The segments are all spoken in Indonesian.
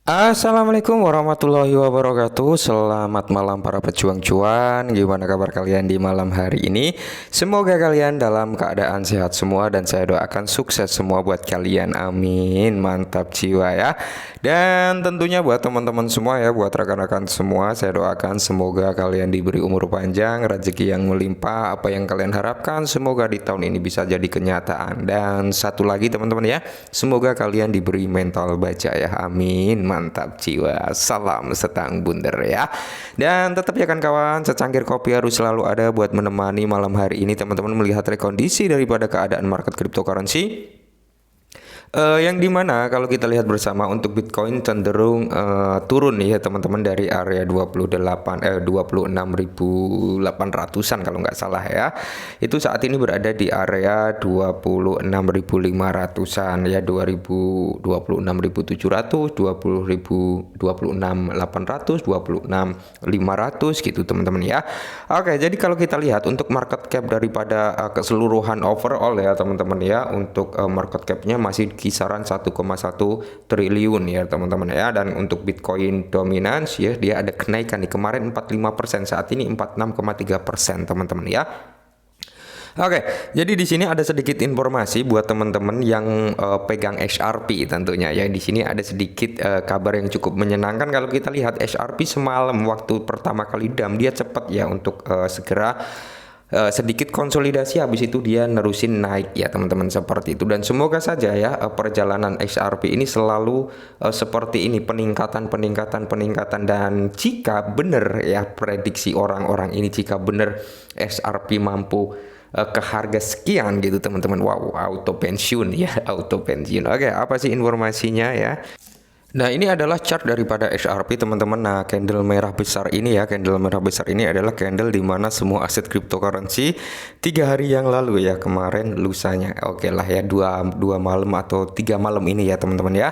Assalamualaikum warahmatullahi wabarakatuh. Selamat malam para pejuang cuan. Gimana kabar kalian di malam hari ini? Semoga kalian dalam keadaan sehat semua dan saya doakan sukses semua buat kalian. Amin. Mantap jiwa ya. Dan tentunya buat teman-teman semua ya, buat rekan-rekan semua, saya doakan semoga kalian diberi umur panjang, rezeki yang melimpah, apa yang kalian harapkan semoga di tahun ini bisa jadi kenyataan. Dan satu lagi teman-teman ya, semoga kalian diberi mental baja ya. Amin. Mantap jiwa. Salam setang bunder ya. Dan tetap ya kan kawan, secangkir kopi harus selalu ada buat menemani malam hari ini teman-teman melihat rekondisi daripada keadaan market cryptocurrency. Yang dimana kalau kita lihat bersama untuk Bitcoin cenderung turun nih ya teman-teman dari area 26.800-an kalau nggak salah ya. Itu saat ini berada di area 26.500-an ya, 26.700, 26.800, 26.500 gitu teman-teman ya. Oke, jadi kalau kita lihat untuk market cap daripada keseluruhan overall ya teman-teman ya, untuk market capnya masih kisaran 1,1 triliun ya teman-teman ya. Dan untuk Bitcoin dominance ya, dia ada kenaikan di kemarin 45%, saat ini 46,3% teman-teman ya. Oke, jadi di sini ada sedikit informasi buat teman-teman yang pegang XRP tentunya ya. Di sini ada sedikit kabar yang cukup menyenangkan. Kalau kita lihat XRP semalam waktu pertama kali dump, dia cepat ya untuk segera sedikit konsolidasi, habis itu dia nerusin naik ya teman-teman, seperti itu. Dan semoga saja ya perjalanan XRP ini selalu seperti ini, peningkatan dan jika benar ya prediksi orang-orang ini, jika benar XRP mampu ke harga sekian gitu teman-teman, wow, auto pensiun ya, auto pensiun. Oke, apa sih informasinya ya? Nah, ini adalah chart daripada XRP teman-teman. Nah, candle merah besar ini ya, candle merah besar ini adalah candle di mana semua aset cryptocurrency 3 hari yang lalu ya, kemarin lusanya, oke lah ya, dua malam atau 3 malam ini ya teman-teman ya,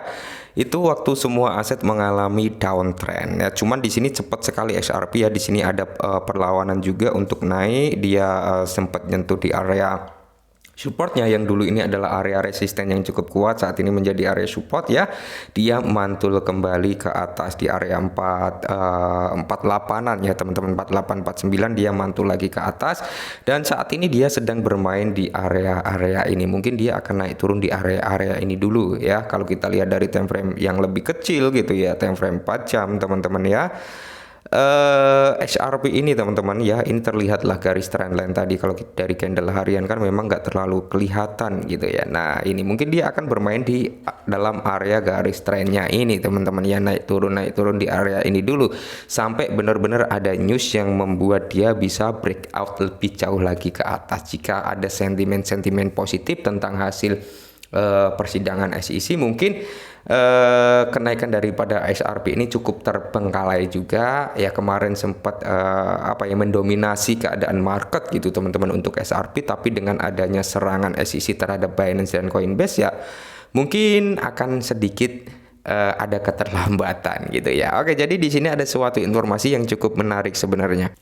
itu waktu semua aset mengalami downtrend ya. Cuman di sini cepat sekali XRP ya, di sini ada perlawanan juga untuk naik. Dia sempat nyentuh di area supportnya yang dulu ini adalah area resisten yang cukup kuat, saat ini menjadi area support ya. Dia mantul kembali ke atas di area 48-an ya teman-teman, 48 49 dia mantul lagi ke atas, dan saat ini dia sedang bermain di area-area ini. Mungkin dia akan naik turun di area-area ini dulu ya. Kalau kita lihat dari time frame yang lebih kecil gitu ya, time frame 4 jam teman-teman ya. XRP ini teman-teman ya, ini terlihatlah garis trendline tadi. Kalau dari candle harian kan memang nggak terlalu kelihatan gitu ya. Nah, ini mungkin dia akan bermain di dalam area garis trendnya ini teman-teman ya, naik turun di area ini dulu sampai benar-benar ada news yang membuat dia bisa breakout lebih jauh lagi ke atas. Jika ada sentimen-sentimen positif tentang hasil persidangan SEC, mungkin kenaikan daripada XRP ini cukup terbengkalai juga ya. Kemarin sempat mendominasi keadaan market gitu teman-teman untuk XRP, tapi dengan adanya serangan SEC terhadap Binance dan Coinbase ya, mungkin akan sedikit ada keterlambatan gitu ya. Oke, jadi di sini ada suatu informasi yang cukup menarik sebenarnya.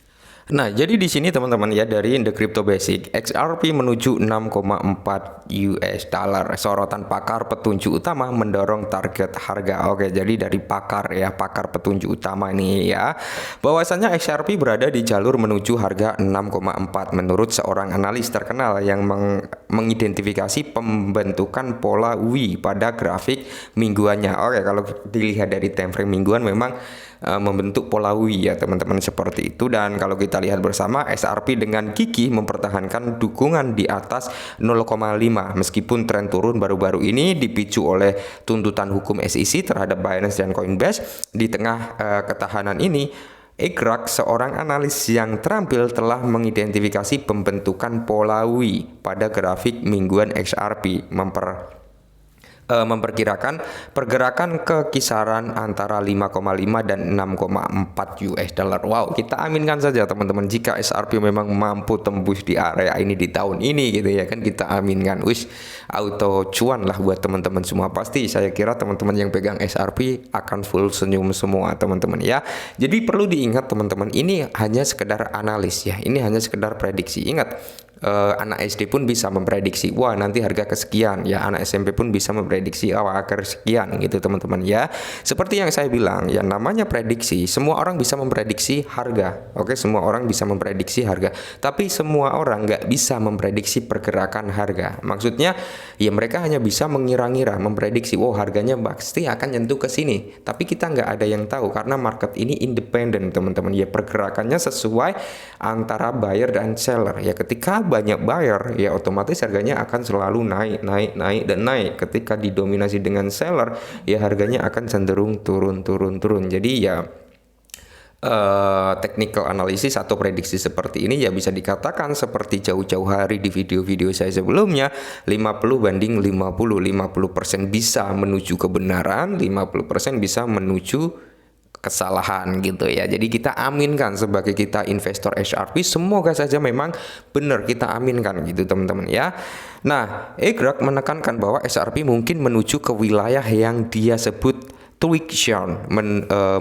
Nah, jadi di sini teman-teman ya, dari The Crypto Basic, XRP menuju 6,4 US dollar. Sorotan pakar petunjuk utama mendorong target harga. Oke, jadi dari pakar ya, pakar petunjuk utama ini ya, bahwasannya XRP berada di jalur menuju harga 6,4 menurut seorang analis terkenal yang mengidentifikasi pembentukan pola W pada grafik mingguannya. Oke, kalau dilihat dari time frame mingguan memang membentuk pola W ya teman-teman, seperti itu. Dan kalau kita lihat bersama, XRP dengan gigih mempertahankan dukungan di atas 0,5 meskipun tren turun baru-baru ini dipicu oleh tuntutan hukum SEC terhadap Binance dan Coinbase. Di tengah ketahanan ini, Egrak, seorang analis yang terampil, telah mengidentifikasi pembentukan pola W pada grafik mingguan XRP, memperkirakan pergerakan ke kisaran antara 5,5 dan 6,4 US dollar. Wow, kita aminkan saja teman-teman, jika XRP memang mampu tembus di area ini di tahun ini gitu ya kan, kita aminkan. auto cuan lah buat teman-teman semua. Pasti saya kira teman-teman yang pegang SRP akan full senyum semua teman-teman ya. Jadi perlu diingat teman-teman, ini hanya sekedar analis ya, ini hanya sekedar prediksi. Ingat, anak SD pun bisa memprediksi, wah nanti harga kesekian ya, anak SMP pun bisa memprediksi akan sekian gitu teman-teman ya. Seperti yang saya bilang, yang namanya prediksi, semua orang bisa memprediksi harga. Oke, semua orang bisa memprediksi harga, tapi semua orang nggak bisa memprediksi pergerakan harga. Maksudnya ya mereka hanya bisa mengira-ngira, memprediksi, wow harganya pasti akan nyentuh ke sini, tapi kita nggak ada yang tahu karena market ini independen teman-teman ya, pergerakannya sesuai antara buyer dan seller ya. Ketika banyak buyer ya otomatis harganya akan selalu naik dan naik. Ketika didominasi dengan seller ya harganya akan cenderung turun. Jadi ya technical analysis atau prediksi seperti ini ya bisa dikatakan seperti jauh-jauh hari di video-video saya sebelumnya, 50 banding 50%, 50% bisa menuju kebenaran, 50% bisa menuju kesalahan gitu ya. Jadi kita aminkan sebagai kita investor SRP, semoga saja memang benar, kita aminkan gitu teman-teman ya. Nah, Egrak menekankan bahwa SRP mungkin menuju ke wilayah yang dia sebut tweak zone.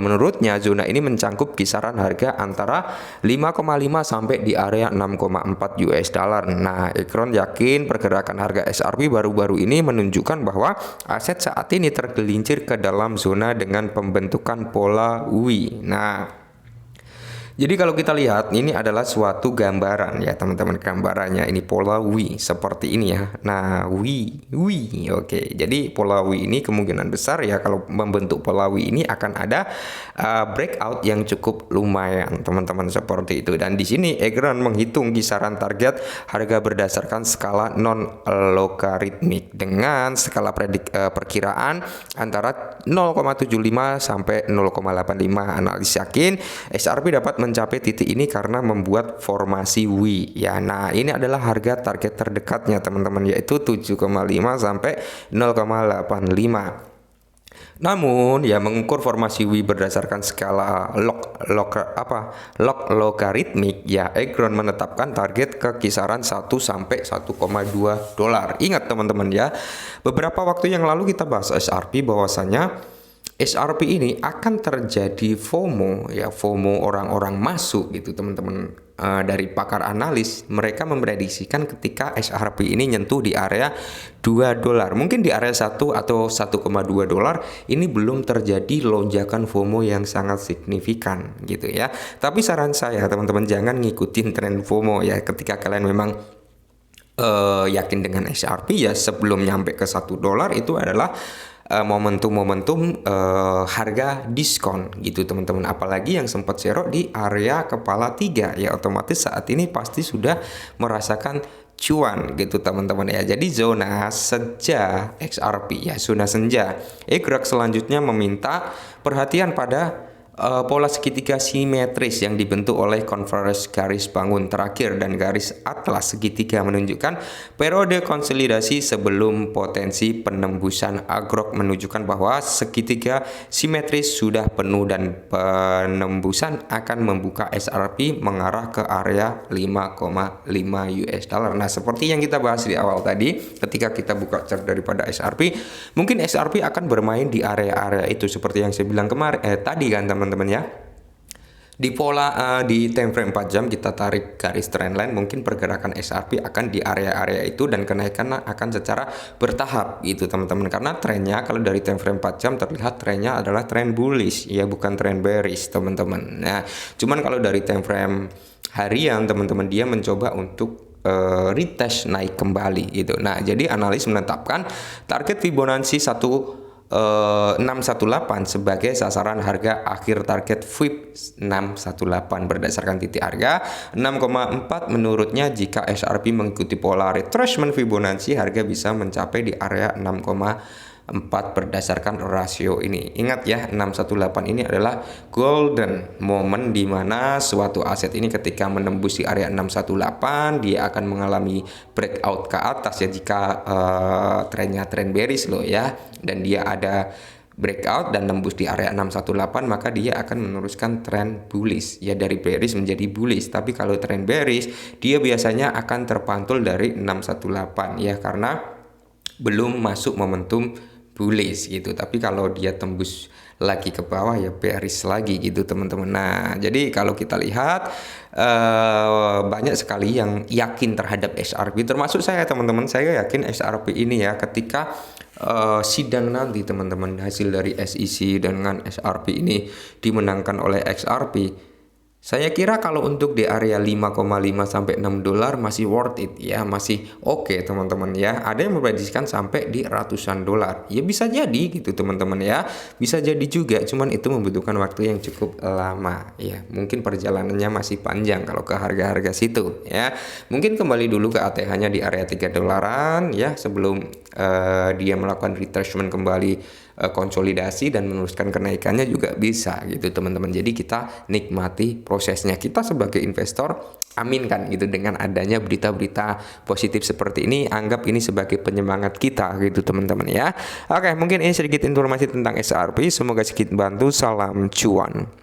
Menurutnya zona ini mencangkup kisaran harga antara 5,5 sampai di area 6,4 US dollar. Nah, Ekron yakin pergerakan harga SRP baru-baru ini menunjukkan bahwa aset saat ini tergelincir ke dalam zona dengan pembentukan pola UI. Nah, jadi kalau kita lihat ini adalah suatu gambaran ya teman-teman, gambarannya ini pola W seperti ini ya. Nah W oke. Jadi pola W ini kemungkinan besar ya kalau membentuk pola W ini akan ada breakout yang cukup lumayan teman-teman seperti itu. Dan di sini Egron menghitung kisaran target harga berdasarkan skala non logaritmik dengan skala perkiraan antara 0,75 sampai 0,85. Analis yakin SRP dapat mencapai titik ini karena membuat formasi W ya. Nah, ini adalah harga target terdekatnya teman-teman, yaitu 7,5 sampai 0,85. Namun ya mengukur formasi W berdasarkan skala log logaritmik ya, Egron menetapkan target ke kisaran 1 sampai 1,2 dolar. Ingat teman-teman ya, beberapa waktu yang lalu kita bahas SRP bahwasanya SRP ini akan terjadi FOMO ya, FOMO orang-orang masuk gitu teman-teman. Dari pakar analis mereka memprediksikan ketika SRP ini nyentuh di area 2 dolar, mungkin di area 1 atau 1,2 dolar, ini belum terjadi lonjakan FOMO yang sangat signifikan gitu ya. Tapi saran saya teman-teman jangan ngikutin tren FOMO ya. Ketika kalian memang yakin dengan SRP ya, sebelum nyampe ke 1 dolar itu adalah momentum harga diskon gitu teman-teman. Apalagi yang sempat serok di area kepala 3 ya, otomatis saat ini pasti sudah merasakan cuan gitu teman-teman ya. Jadi zona senja XRP ya, zona senja. Egrak selanjutnya meminta perhatian pada pola segitiga simetris yang dibentuk oleh konvergensi garis bangun terakhir dan garis atlas segitiga menunjukkan periode konsolidasi sebelum potensi penembusan. Agrok menunjukkan bahwa segitiga simetris sudah penuh dan penembusan akan membuka SRP mengarah ke area 5,5 US dollar. Nah, seperti yang kita bahas di awal tadi, ketika kita buka chart daripada SRP, mungkin SRP akan bermain di area-area itu seperti yang saya bilang kemarin tadi kan teman-teman ya. Di pola di time frame 4 jam kita tarik garis trendline, mungkin pergerakan SRP akan di area-area itu dan kenaikan akan secara bertahap gitu teman-teman. Karena trennya kalau dari time frame 4 jam terlihat trennya adalah tren bullish ya, bukan tren bearish teman-teman. Nah, cuman kalau dari time frame harian teman-teman dia mencoba untuk retest naik kembali gitu. Nah, jadi analis menetapkan target Fibonacci 618 sebagai sasaran harga akhir target FIB 618 berdasarkan titik harga 6,4. Menurutnya jika SRP mengikuti pola retracement Fibonacci, harga bisa mencapai di area 6,4 berdasarkan rasio ini. Ingat ya, 618 ini adalah golden moment di mana suatu aset ini ketika menembus di area 618 dia akan mengalami breakout ke atas ya, jika trennya tren bearish loh ya, dan dia ada breakout dan nembus di area 618 maka dia akan meneruskan tren bullish ya, dari bearish menjadi bullish. Tapi kalau tren bearish dia biasanya akan terpantul dari 618 ya, karena belum masuk momentum bullish gitu. Tapi kalau dia tembus lagi ke bawah ya bearish lagi gitu teman-teman. Nah, jadi kalau kita lihat banyak sekali yang yakin terhadap XRP, termasuk saya teman-teman. Saya yakin XRP ini ya, ketika sidang nanti teman-teman, hasil dari SEC dengan XRP ini dimenangkan oleh XRP, saya kira kalau untuk di area 5,5 sampai 6 dolar masih worth it ya, masih oke teman-teman ya. Ada yang memprediksikan sampai di ratusan dolar. Ya bisa jadi gitu teman-teman ya. Bisa jadi juga, cuman itu membutuhkan waktu yang cukup lama ya. Mungkin perjalanannya masih panjang kalau ke harga-harga situ ya. Mungkin kembali dulu ke ATH-nya di area 3 dolaran ya, sebelum dia melakukan retracement kembali, konsolidasi dan meneruskan kenaikannya juga bisa gitu teman-teman. Jadi kita nikmati prosesnya. Kita sebagai investor aminkan gitu dengan adanya berita-berita positif seperti ini, anggap ini sebagai penyemangat kita gitu teman-teman ya. Oke, mungkin ini sedikit informasi tentang XRP, semoga sedikit bantu. Salam cuan.